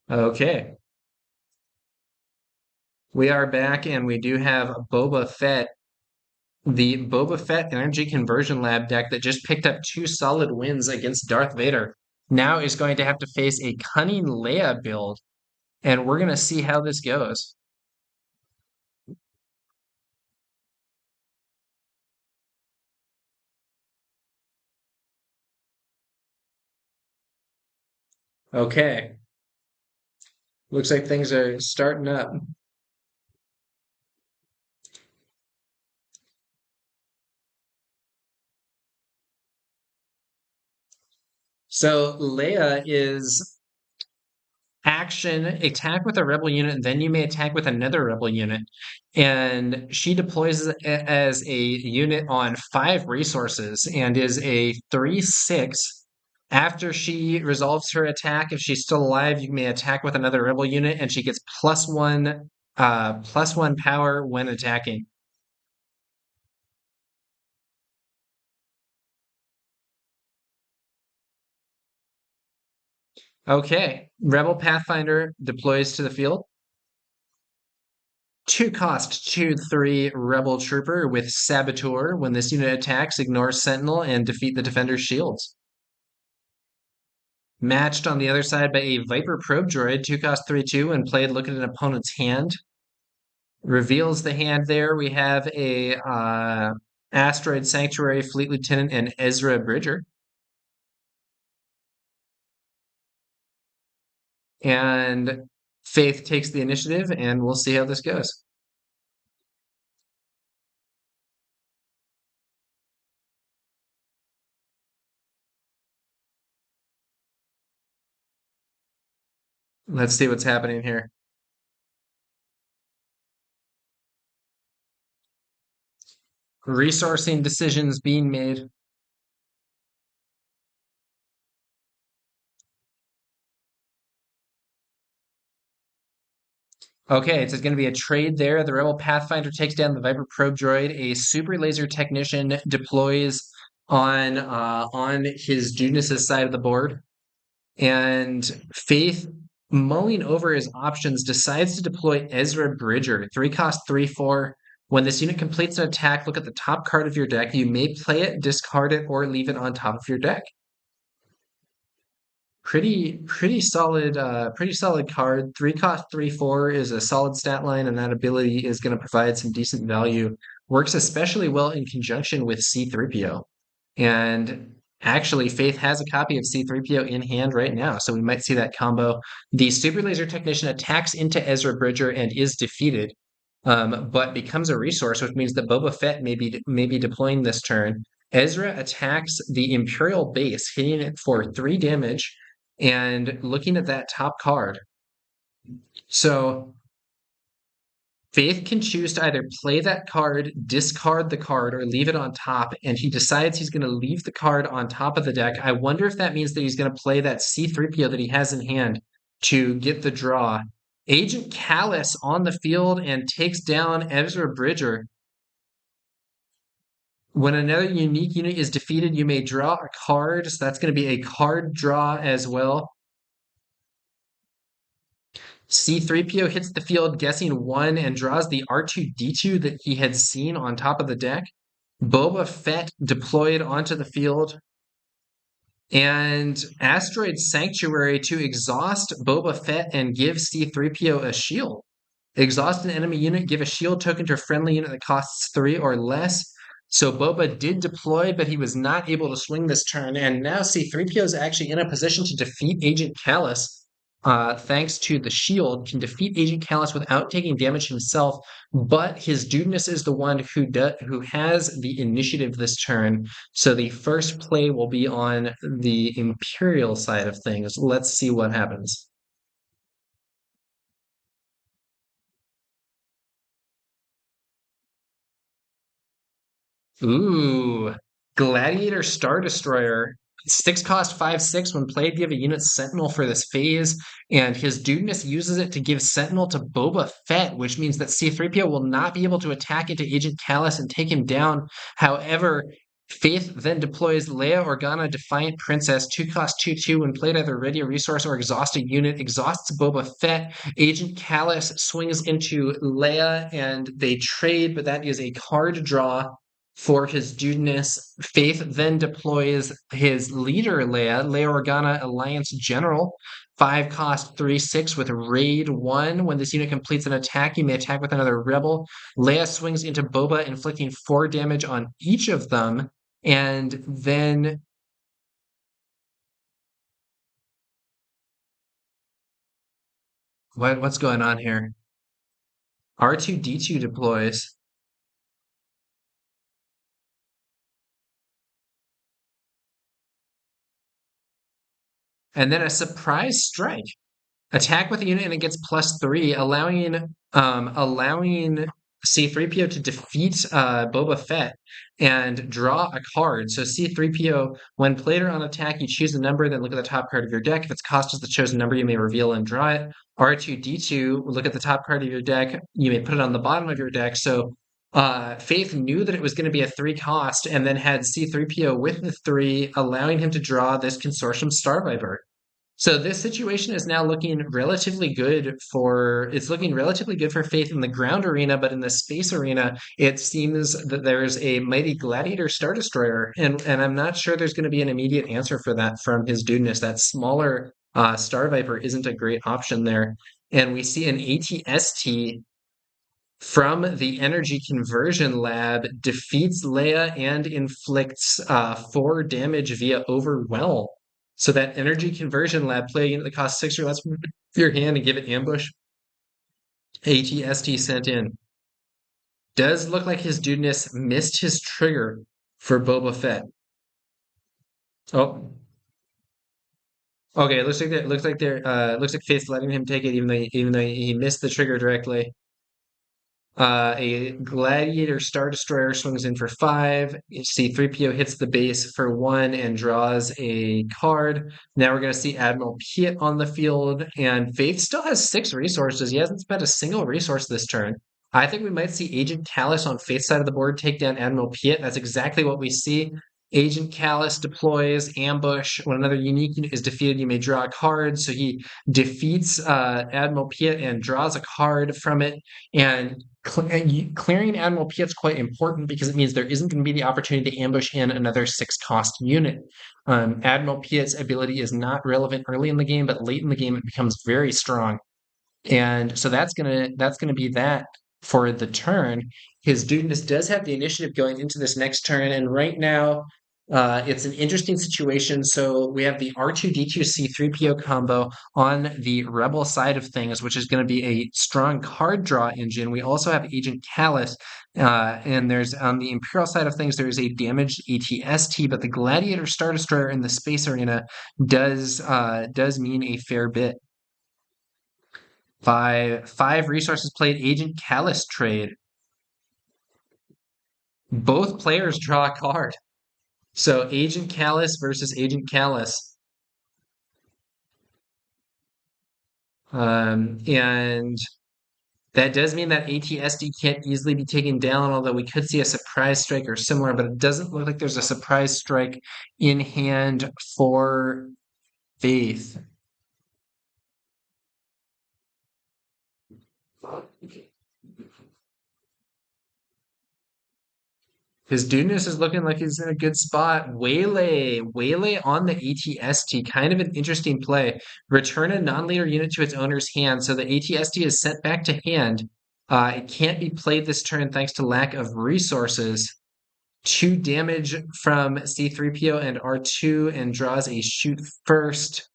Okay, we are back and we do have Boba Fett, the Boba Fett Energy Conversion Lab deck that just picked up 2 solid wins against Darth Vader. Now is going to have to face a Cunning Leia build, and we're going to see how this goes. Okay, looks like things are starting up. So Leia is action, attack with a rebel unit, then you may attack with another rebel unit. And she deploys as a unit on 5 resources and is a 3/6. After she resolves her attack, if she's still alive, you may attack with another rebel unit, and she gets +1 power when attacking. Okay, Rebel Pathfinder deploys to the field. 2 cost 2/3 Rebel Trooper with Saboteur. When this unit attacks, ignore Sentinel and defeat the defender's shields. Matched on the other side by a Viper Probe Droid, 2 cost 3/2. When played, look at an opponent's hand. Reveals the hand there. We have a Asteroid Sanctuary Fleet Lieutenant and Ezra Bridger. And Faith takes the initiative, and we'll see how this goes. Let's see what's happening here. Resourcing decisions being made. Okay, it's going to be a trade there. The Rebel Pathfinder takes down the Viper Probe Droid. A Super Laser Technician deploys on his Dudeness' side of the board. And Faith, mulling over his options, decides to deploy Ezra Bridger. 3 cost 3/4. When this unit completes an attack, look at the top card of your deck. You may play it, discard it, or leave it on top of your deck. Pretty solid card. 3 cost 3/4 is a solid stat line, and that ability is going to provide some decent value. Works especially well in conjunction with C3PO. And actually, Faith has a copy of C3PO in hand right now, so we might see that combo. The Super Laser Technician attacks into Ezra Bridger and is defeated, but becomes a resource, which means that Boba Fett may be deploying this turn. Ezra attacks the Imperial base, hitting it for 3 damage, and looking at that top card. So Faith can choose to either play that card, discard the card, or leave it on top, and he decides he's going to leave the card on top of the deck. I wonder if that means that he's going to play that C3PO that he has in hand to get the draw. Agent Callus on the field and takes down Ezra Bridger. When another unique unit is defeated, you may draw a card, so that's going to be a card draw as well. C3PO hits the field guessing 1 and draws the R2-D2 that he had seen on top of the deck. Boba Fett deployed onto the field. And Asteroid Sanctuary to exhaust Boba Fett and give C3PO a shield. Exhaust an enemy unit, give a shield token to a friendly unit that costs 3 or less. So Boba did deploy, but he was not able to swing this turn. And now C3PO is actually in a position to defeat Agent Callus. Thanks to the shield, can defeat Agent Callus without taking damage himself, but his Dudeness is the one who has the initiative this turn. So the first play will be on the Imperial side of things. Let's see what happens. Ooh, Gladiator Star Destroyer. 6 cost 5/6. When played, give a unit Sentinel for this phase, and his Dudeness uses it to give Sentinel to Boba Fett, which means that C3PO will not be able to attack into Agent Callus and take him down. However, Faith then deploys Leia Organa Defiant Princess, 2-cost 2/2. When played, either ready a resource or exhaust a unit. Exhausts Boba Fett. Agent Callus swings into Leia and they trade, but that is a card draw for his Dudeness. Faith then deploys his leader Leia Organa Alliance General. 5-cost 3/6 with Raid 1. When this unit completes an attack, you may attack with another rebel. Leia swings into Boba, inflicting 4 damage on each of them. And then what's going on here? R2D2 deploys. And then a surprise strike. Attack with a unit and it gets +3, allowing C3PO to defeat Boba Fett and draw a card. So C3PO, when played or on attack, you choose a number, then look at the top card of your deck. If its cost is the chosen number, you may reveal and draw it. R2D2, look at the top card of your deck. You may put it on the bottom of your deck. So Faith knew that it was going to be a 3 cost and then had C3PO with the 3, allowing him to draw this Consortium Starviper. So this situation is now looking relatively good for Faith in the ground arena, but in the space arena, it seems that there's a mighty Gladiator Star Destroyer, and I'm not sure there's going to be an immediate answer for that from his Dudeness. That smaller Star Viper isn't a great option there. And we see an ATST from the Energy Conversion Lab defeats Leia and inflicts 4 damage via Overwhelm. So that Energy Conversion Lab, play a unit that costs 6 or less from your hand and give it ambush. ATST sent in. Does look like his Dudeness missed his trigger for Boba Fett. Oh, okay. It looks like Faith's letting him take it, even though he missed the trigger directly. A Gladiator Star Destroyer swings in for 5. C3PO hits the base for 1 and draws a card. Now we're going to see Admiral Piet on the field, and Faith still has 6 resources. He hasn't spent a single resource this turn. I think we might see Agent Callus on Faith's side of the board take down Admiral Piet. That's exactly what we see. Agent Callus deploys ambush. When another unique unit is defeated, you may draw a card. So he defeats Admiral Piet and draws a card from it. And clearing Admiral Piet's quite important because it means there isn't going to be the opportunity to ambush in another 6-cost unit. Admiral Piet's ability is not relevant early in the game, but late in the game it becomes very strong. And so that's gonna be that for the turn. His Dudeness does have the initiative going into this next turn, and right now it's an interesting situation. So we have the R2D2 C3PO combo on the Rebel side of things, which is going to be a strong card draw engine. We also have Agent Callus, and there's on the Imperial side of things, there is a damaged ATST, but the Gladiator Star Destroyer in the space arena does mean a fair bit. 5 resources played, Agent Callus trade. Both players draw a card. So Agent Callus versus Agent Callus. And that does mean that ATSD can't easily be taken down, although we could see a surprise strike or similar, but it doesn't look like there's a surprise strike in hand for Faith. His Dudeness is looking like he's in a good spot. Waylay on the ATST, kind of an interesting play. Return a non-leader unit to its owner's hand, so the ATST is sent back to hand. It can't be played this turn thanks to lack of resources. 2 damage from C3PO and R2 and draws a shoot first.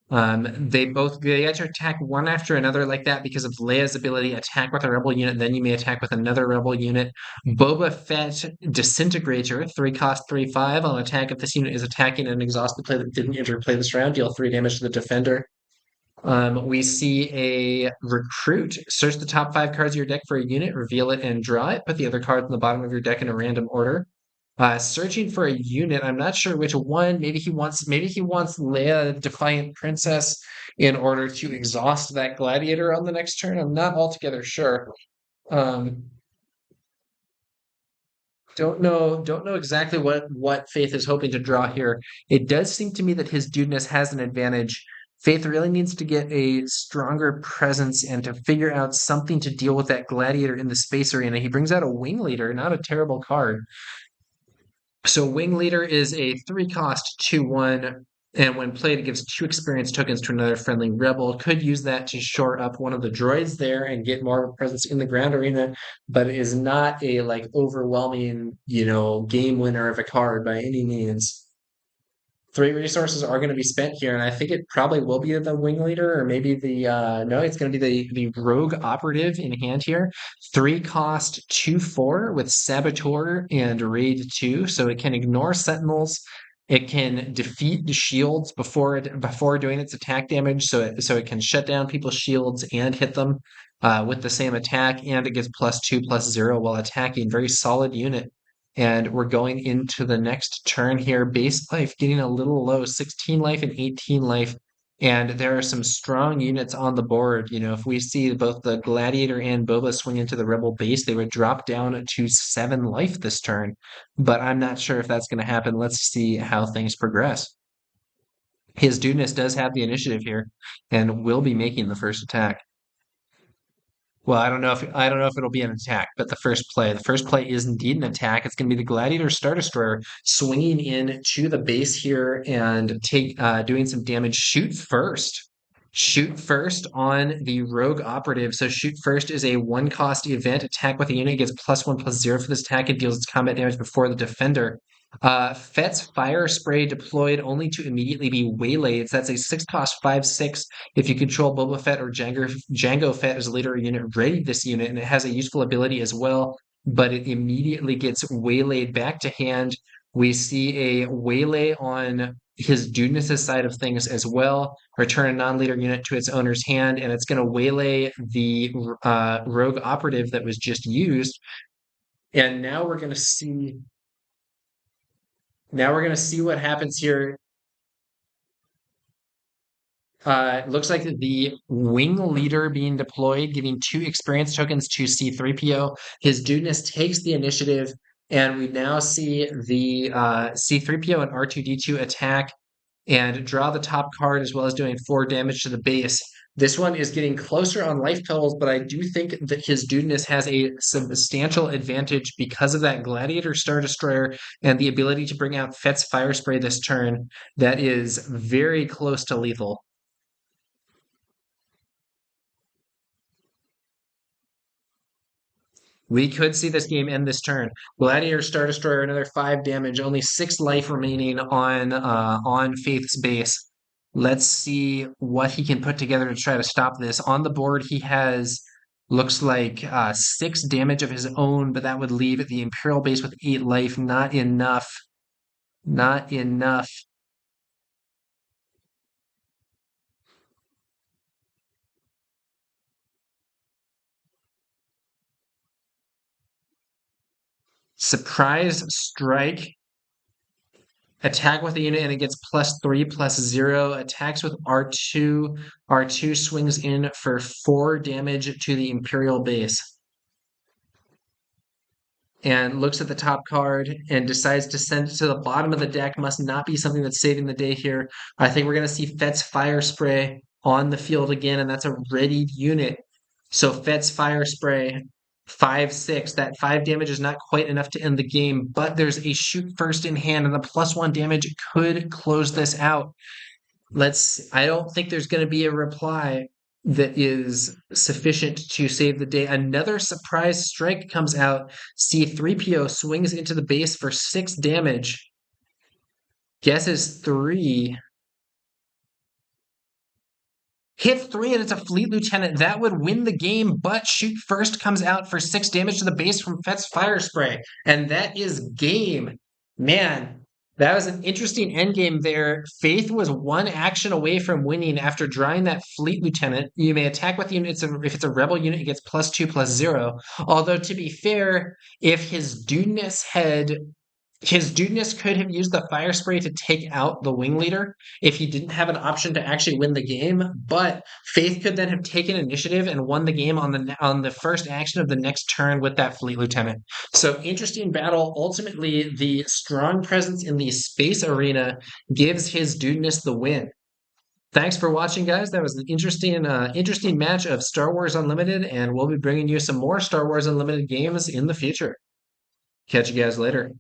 They get to attack one after another like that because of Leia's ability. Attack with a rebel unit, then you may attack with another rebel unit. Boba Fett Disintegrator, 3-cost 3/5 on attack. If this unit is attacking an exhausted player that didn't enter play this round, deal 3 damage to the defender. We see a recruit. Search the top 5 cards of your deck for a unit, reveal it, and draw it. Put the other cards on the bottom of your deck in a random order. Searching for a unit. I'm not sure which one. Maybe he wants Leia Defiant Princess in order to exhaust that Gladiator on the next turn. I'm not altogether sure. Don't know exactly what Faith is hoping to draw here. It does seem to me that his Dudeness has an advantage. Faith really needs to get a stronger presence and to figure out something to deal with that gladiator in the space arena. He brings out a wing leader, not a terrible card. So Wing Leader is a 3 cost 2/1, and when played, it gives 2 experience tokens to another friendly rebel. Could use that to shore up one of the droids there and get more of a presence in the ground arena, but is not a like overwhelming, game winner of a card by any means. 3 resources are going to be spent here, and I think it probably will be the wing leader, or maybe the no, it's going to be the rogue operative in hand here. 3 cost 2/4 with saboteur and raid 2, so it can ignore sentinels. It can defeat the shields before doing its attack damage, so it can shut down people's shields and hit them with the same attack, and it gets +2/+0 while attacking. Very solid unit. And we're going into the next turn here. Base life getting a little low, 16 life and 18 life. And there are some strong units on the board. If we see both the Gladiator and Boba swing into the Rebel base, they would drop down to 7 life this turn. But I'm not sure if that's going to happen. Let's see how things progress. His Dudeness does have the initiative here and will be making the first attack. Well, I don't know if it'll be an attack, but the first play is indeed an attack. It's going to be the Gladiator Star Destroyer swinging in to the base here and doing some damage. Shoot first on the Rogue Operative. So shoot first is a 1 cost event. Attack with a unit gets +1/+0 for this attack. It deals its combat damage before the defender. Fett's Fire Spray deployed only to immediately be waylaid. So that's a 6 cost 5/6. If you control Boba Fett or Jango Fett as a leader unit, ready this unit, and it has a useful ability as well, but it immediately gets waylaid back to hand. We see a waylay on his Dudeness' side of things as well. Return a non-leader unit to its owner's hand, and it's going to waylay the rogue operative that was just used. And now we're going to see. Now we're going to see what happens here. It looks like the wing leader being deployed, giving 2 experience tokens to C3PO. His Dudeness takes the initiative, and we now see the C3PO and R2D2 attack and draw the top card as well as doing 4 damage to the base. This one is getting closer on life totals, but I do think that his Dudeness has a substantial advantage because of that Gladiator Star Destroyer and the ability to bring out Fett's Fire Spray this turn that is very close to lethal. We could see this game end this turn. Gladiator Star Destroyer, another 5 damage, only 6 life remaining on Faith's base. Let's see what he can put together to try to stop this. On the board, he has looks like 6 damage of his own, but that would leave the Imperial base with 8 life. Not enough. Not enough. Surprise strike. Attack with a unit and it gets +3/+0. Attacks with R2. R2 swings in for 4 damage to the Imperial base. And looks at the top card and decides to send it to the bottom of the deck. Must not be something that's saving the day here. I think we're going to see Fett's Fire Spray on the field again, and that's a readied unit. So Fett's Fire Spray, 5/6. That 5 damage is not quite enough to end the game, but there's a shoot first in hand, and the +1 damage could close this out. I don't think there's going to be a reply that is sufficient to save the day. Another surprise strike comes out. C3PO swings into the base for 6 damage. Guesses 3. Hit 3 and it's a Fleet Lieutenant. That would win the game, but shoot first comes out for 6 damage to the base from Fett's Fire Spray. And that is game. Man, that was an interesting endgame there. Faith was 1 action away from winning after drawing that Fleet Lieutenant. You may attack with units. If it's a rebel unit, it gets +2/+0. Although, to be fair, if his Dudeness had His Dudeness could have used the fire spray to take out the wing leader if he didn't have an option to actually win the game. But Faith could then have taken initiative and won the game on the first action of the next turn with that fleet lieutenant. So interesting battle. Ultimately, the strong presence in the space arena gives his Dudeness the win. Thanks for watching, guys. That was an interesting match of Star Wars Unlimited, and we'll be bringing you some more Star Wars Unlimited games in the future. Catch you guys later.